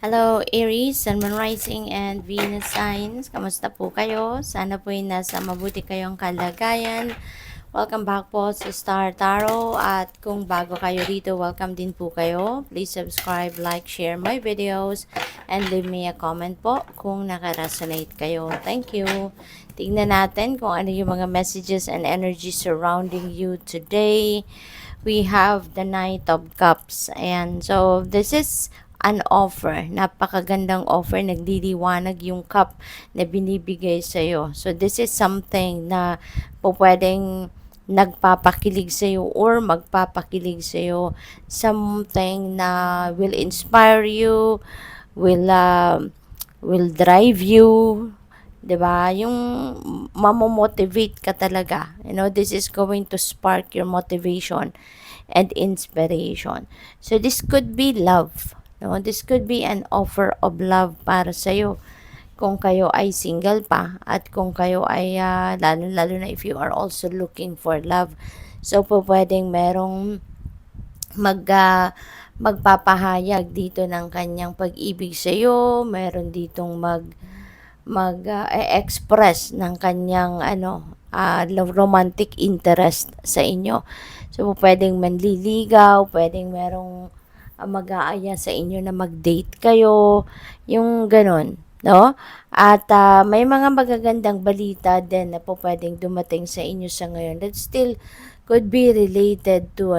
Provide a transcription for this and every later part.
Hello Aries, Sun, Moon Rising, and Venus signs. Kamusta po kayo? Sana po ay nasa mabuti kayong kalagayan. Welcome back po sa Star Tarot. At kung bago kayo dito, welcome din po kayo. Please subscribe, like, share my videos, and leave me a comment po kung nakaresonate kayo. Thank you. Tingnan natin kung ano yung mga messages and energy surrounding you today. We have the Knight of Cups. And so, this is an offer. Napakagandang offer. Nagliliwanag yung cup na binibigay sa'yo. So, this is something na po pwedeng nagpapakilig sa'yo or magpapakilig sa'yo. Something na will inspire you, will drive you, 'di ba? Yung mamomotivate ka talaga. This is going to spark your motivation and inspiration. So this could be love. No, this could be an offer of love para sa iyo. Kung kayo ay single pa at kung kayo ay lalo na if you are also looking for love. So po pwedeng merong magpapahayag dito ng kanyang pag-ibig sa iyo, meron ditong express ng kanyang romantic interest sa inyo. So pwedeng manliligaw, pwedeng merong mag-aaya sa inyo na mag-date kayo, yung ganun, no? At may mga magagandang balita din na po pwedeng dumating sa inyo sa ngayon that still could be related to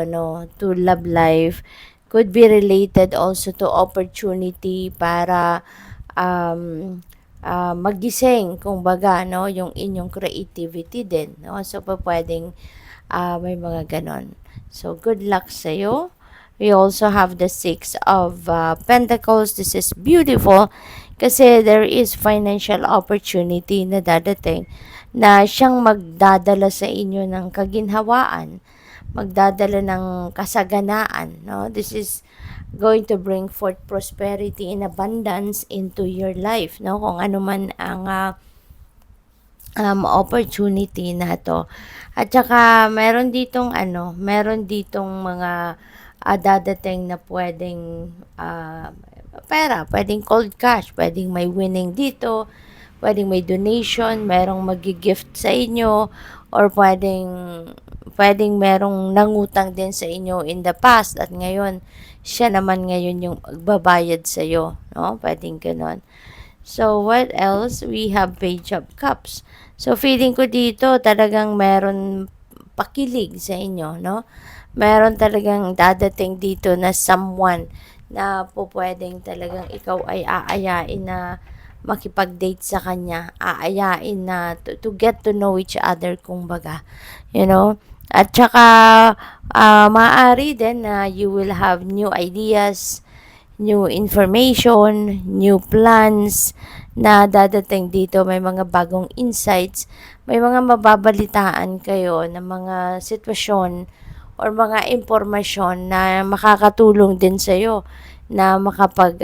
love life, could be related also to opportunity para magising kumbaga, no, yung inyong creativity din, no? So pwedeng may mga ganon. So good luck sa iyo. We also have the Six of Pentacles. This is beautiful kasi there is financial opportunity na dadating na siyang magdadala sa inyo ng kaginhawaan, magdadala ng kasaganaan. No? This is going to bring forth prosperity and abundance into your life. No? Kung ano man ang opportunity na to. At saka meron ditong mga dadating na pwedeng pera, pwedeng cold cash, pwedeng may winning dito, pwedeng may donation, merong magi-gift sa inyo, or pwedeng merong nangutang din sa inyo in the past at ngayon siya naman ngayon yung magbabayad sa iyo, no? Pwedeng ganoon. So, what else? We have Page of Cups. So, feeling ko dito talagang meron pakilig sa inyo, no? Meron talagang dadating dito na someone na po pwedeng talagang ikaw ay aayain na makipag-date sa kanya, aayain na to get to know each other, kumbaga, At saka, maaari din na you will have new ideas, new information, new plans na dadating dito. May mga bagong insights, may mga mababalitaan kayo ng mga sitwasyon or mga impormasyon na makakatulong din sa iyo na makapag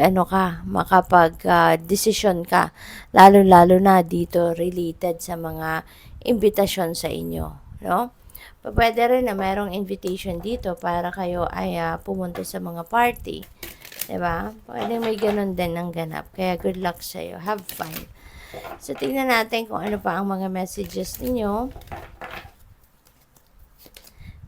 decision ka, lalo na dito related sa mga imbitasyon sa inyo, no? Pwede rin na mayroong invitation dito para kayo ay pumunta sa mga party. Diba? Pwede may ganun din ang ganap. Kaya good luck sa iyo. Have fun. So, tingnan natin kung ano pa ang mga messages ninyo.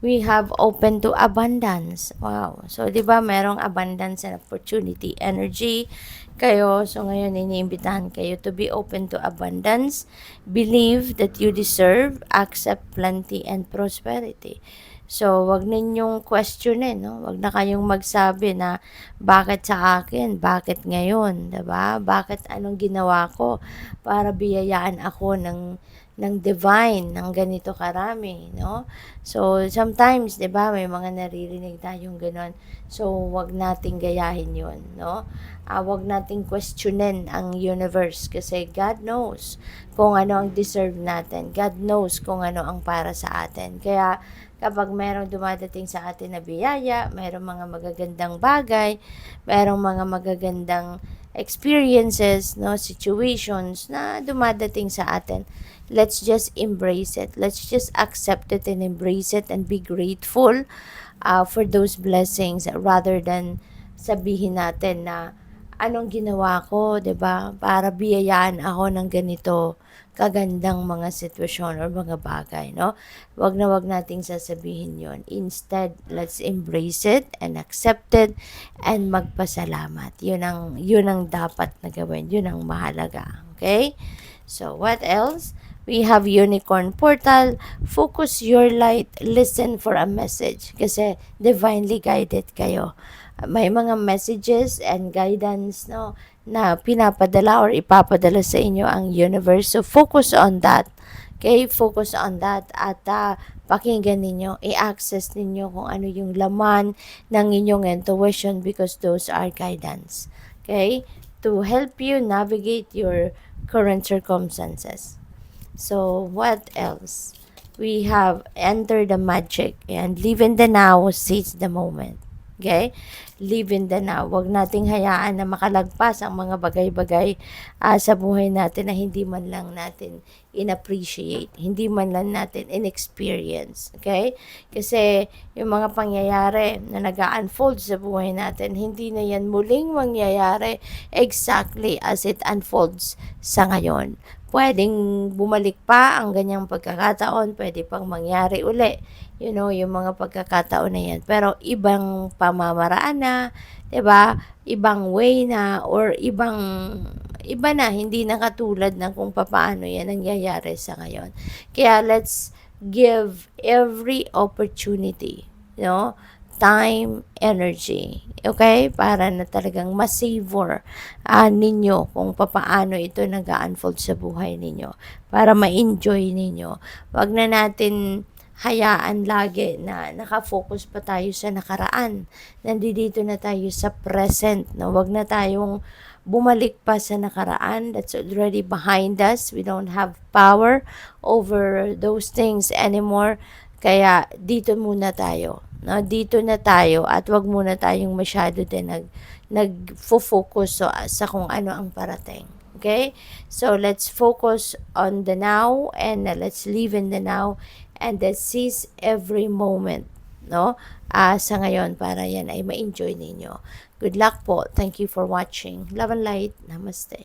We have open to abundance. Wow. So, di ba, merong abundance and opportunity energy kayo. So, ngayon, iniimbitahan kayo to be open to abundance. Believe that you deserve, accept plenty and prosperity. So, wag ninyong questionin, no? Wag na kayong magsabi na, bakit sa akin? Bakit ngayon? Diba? Bakit anong ginawa ko para biyayaan ako ng divine, ng ganito karami, no? So, sometimes, 'di ba, may mga naririnig tayong gano'n. So, wag nating gayahin 'yon, no? Wag nating questionin ang universe kasi God knows kung ano ang deserve natin. God knows kung ano ang para sa atin. Kaya, kapag merong dumadating sa atin na biyaya, merong mga magagandang bagay, merong mga magagandang experiences, no, situations na dumadating sa atin, let's just embrace it. Let's just accept it and embrace it and be grateful for those blessings rather than sabihin natin na anong ginawa ko, 'di ba? Para biyayaan ako ng ganito kagandang mga sitwasyon or mga bagay, no? Wag na wag nating sasabihin yon. Instead, let's embrace it and accept it and magpasalamat. Yun ang dapat na gawin. Yun ang mahalaga. Okay? So, what else? We have Unicorn Portal. Focus your light. Listen for a message. Kasi divinely guided kayo. May mga messages and guidance, no, na pinapadala or ipapadala sa inyo ang universe. So, focus on that. Okay? Focus on that. At pakinggan ninyo, i-access ninyo kung ano yung laman ng inyong intuition because those are guidance. Okay? To help you navigate your current circumstances. So, what else? We have enter the magic and live in the now, seize the moment. Okay? Live in the now. Huwag nating hayaan na makalagpas ang mga bagay-bagay sa buhay natin na hindi man lang natin in-appreciate, hindi man lang natin in-experience. Okay? Kasi yung mga pangyayari na nag-unfold sa buhay natin, hindi na yan muling mangyayari exactly as it unfolds sa ngayon. Pwedeng bumalik pa ang ganyang pagkakataon, pwede pang mangyari uli. Yung mga pagkakataon na yan. Pero ibang pamamaraan na, 'di ba? Ibang way na or iba na, hindi na katulad ng kung papaano yan nangyayari sa ngayon. Kaya let's give every opportunity, time, energy, okay? Para na talagang ma-savor ninyo kung papaano ito nag-unfold sa buhay ninyo. Para ma-enjoy ninyo. Wag na natin hayaan lagi na nakafocus pa tayo sa nakaraan. Nandito na tayo sa present. No? Wag na tayong bumalik pa sa nakaraan. That's already behind us. We don't have power over those things anymore. Kaya dito muna tayo. No? Dito na tayo at wag muna tayong masyado din nag-focus sa kung ano ang parating. Okay? So, let's focus on the now and let's live in the now and seize every moment, no? Sa ngayon para yan ay ma-enjoy ninyo. Good luck po. Thank you for watching. Love and light. Namaste.